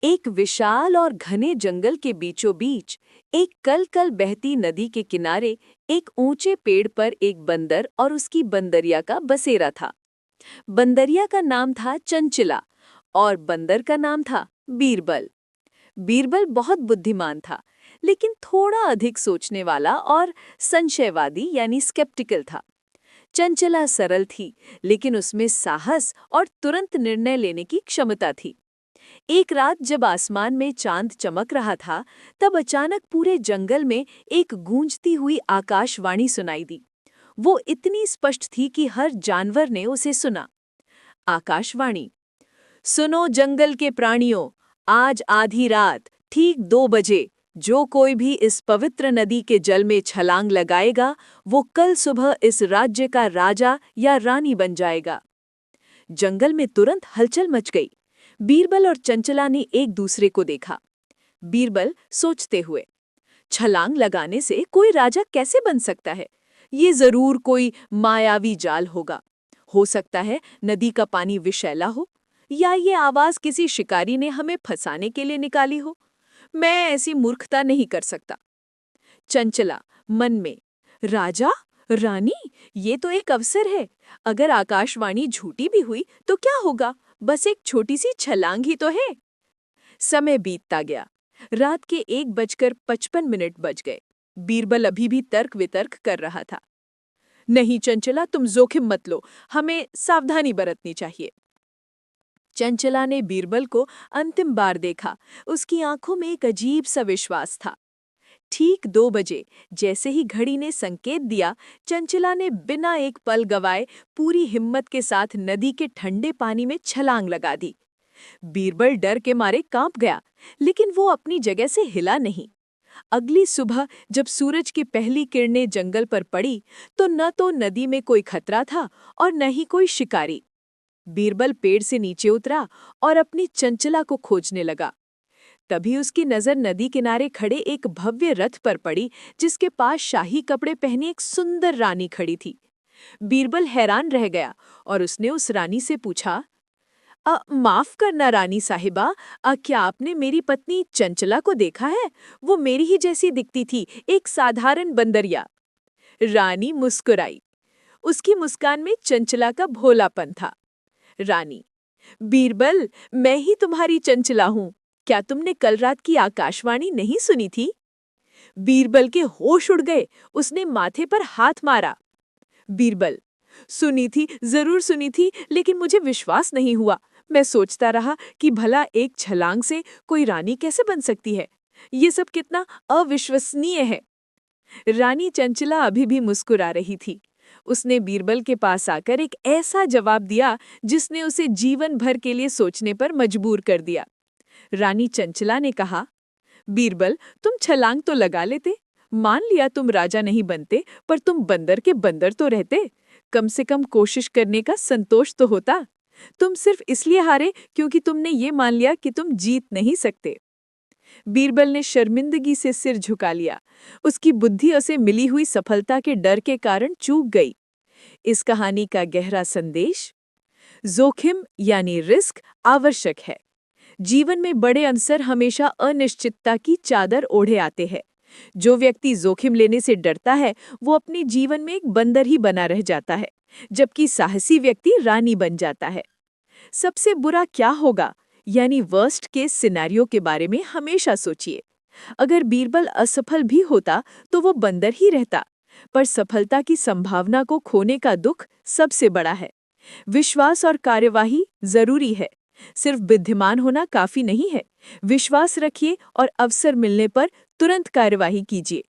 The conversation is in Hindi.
एक विशाल और घने जंगल के बीचों बीच एक कल-कल बहती नदी के किनारे एक ऊंचे पेड़ पर एक बंदर और उसकी बंदरिया का बसेरा था। बंदरिया का नाम था चंचला और बंदर का नाम था बीरबल। बीरबल बहुत बुद्धिमान था, लेकिन थोड़ा अधिक सोचने वाला और संशयवादी यानी स्केप्टिकल था। चंचला सरल थी, लेकिन उसमें साहस और तुरंत निर्णय लेने की क्षमता थी। एक रात जब आसमान में चांद चमक रहा था, तब अचानक पूरे जंगल में एक गूंजती हुई आकाशवाणी सुनाई दी। वो इतनी स्पष्ट थी कि हर जानवर ने उसे सुना। आकाशवाणी। सुनो जंगल के प्राणियों, आज आधी रात ठीक 2 बजे जो कोई भी इस पवित्र नदी के जल में छलांग लगाएगा, वो कल सुबह इस राज्य का राजा या रानी बन जाएगा। जंगल में तुरंत हलचल मच गई। बीरबल और चंचला ने एक दूसरे को देखा। बीरबल सोचते हुए, छलांग लगाने से कोई राजा कैसे बन सकता है? ये जरूर कोई मायावी जाल होगा। हो सकता है नदी का पानी विषैला हो, या ये आवाज किसी शिकारी ने हमें फंसाने के लिए निकाली हो। मैं ऐसी मूर्खता नहीं कर सकता। चंचला मन में, राजा रानी, ये तो एक अवसर है। अगर आकाशवाणी झूठी भी हुई तो क्या होगा, बस एक छोटी सी छलांग ही तो है। समय बीतता गया। रात के 1:55 बज गए। बीरबल अभी भी तर्क वितर्क कर रहा था। नहीं चंचला, तुम जोखिम मत लो, हमें सावधानी बरतनी चाहिए। चंचला ने बीरबल को अंतिम बार देखा। उसकी आंखों में एक अजीब सा विश्वास था। ठीक 2 बजे जैसे ही घड़ी ने संकेत दिया, चंचला ने बिना एक पल गवाए पूरी हिम्मत के साथ नदी के ठंडे पानी में छलांग लगा दी। बीरबल डर के मारे कांप गया, लेकिन वो अपनी जगह से हिला नहीं। अगली सुबह जब सूरज की पहली किरणें जंगल पर पड़ी, तो न तो नदी में कोई खतरा था और न ही कोई शिकारी। बीरबल पेड़ से नीचे उतरा और अपनी चंचला को खोजने लगा। तभी उसकी नजर नदी किनारे खड़े एक भव्य रथ पर पड़ी, जिसके पास शाही कपड़े पहनी एक सुंदर रानी खड़ी थी। बीरबल हैरान रह गया और उसने उस रानी से पूछा, माफ करना रानी साहिबा, क्या आपने मेरी पत्नी चंचला को देखा है? वो मेरी ही जैसी दिखती थी, एक साधारण बंदरिया। रानी मुस्कुराई। उसकी मुस्कान में चंचला का भोलापन था। रानी, बीरबल, मैं ही तुम्हारी चंचला हूँ। क्या तुमने कल रात की आकाशवाणी नहीं सुनी थी? बीरबल के होश उड़ गए। उसने माथे पर हाथ मारा। बीरबल, सुनी थी, जरूर सुनी थी, लेकिन मुझे विश्वास नहीं हुआ। मैं सोचता रहा कि भला एक छलांग से कोई रानी कैसे बन सकती है। ये सब कितना अविश्वसनीय है। रानी चंचला अभी भी मुस्कुरा रही थी। उसने बीरबल के पास आकर एक ऐसा जवाब दिया जिसने उसे जीवन भर के लिए सोचने पर मजबूर कर दिया। रानी चंचला ने कहा, बीरबल, तुम छलांग तो लगा लेते। मान लिया तुम राजा नहीं बनते, पर तुम बंदर के बंदर तो रहते। कम से कम कोशिश करने का संतोष तो होता। तुम सिर्फ इसलिए हारे क्योंकि तुमने ये मान लिया कि तुम जीत नहीं सकते। बीरबल ने शर्मिंदगी से सिर झुका लिया। उसकी बुद्धि उसे मिली हुई सफलता के डर के कारण चूक गई। इस कहानी का गहरा संदेश, जोखिम यानी रिस्क आवश्यक है। जीवन में बड़े अवसर हमेशा अनिश्चितता की चादर ओढ़े आते हैं। जो व्यक्ति जोखिम लेने से डरता है, वो अपने जीवन में एक बंदर ही बना रह जाता है, जबकि साहसी व्यक्ति रानी बन जाता है। सबसे बुरा क्या होगा, यानी वर्स्ट केस सिनेरियो के बारे में हमेशा सोचिए। अगर बीरबल असफल भी होता तो वो बंदर ही रहता, पर सफलता की संभावना को खोने का दुख सबसे बड़ा है। विश्वास और कार्यवाही जरूरी है, सिर्फ बुद्धिमान होना काफी नहीं है। विश्वास रखिए और अवसर मिलने पर तुरंत कार्यवाही कीजिए।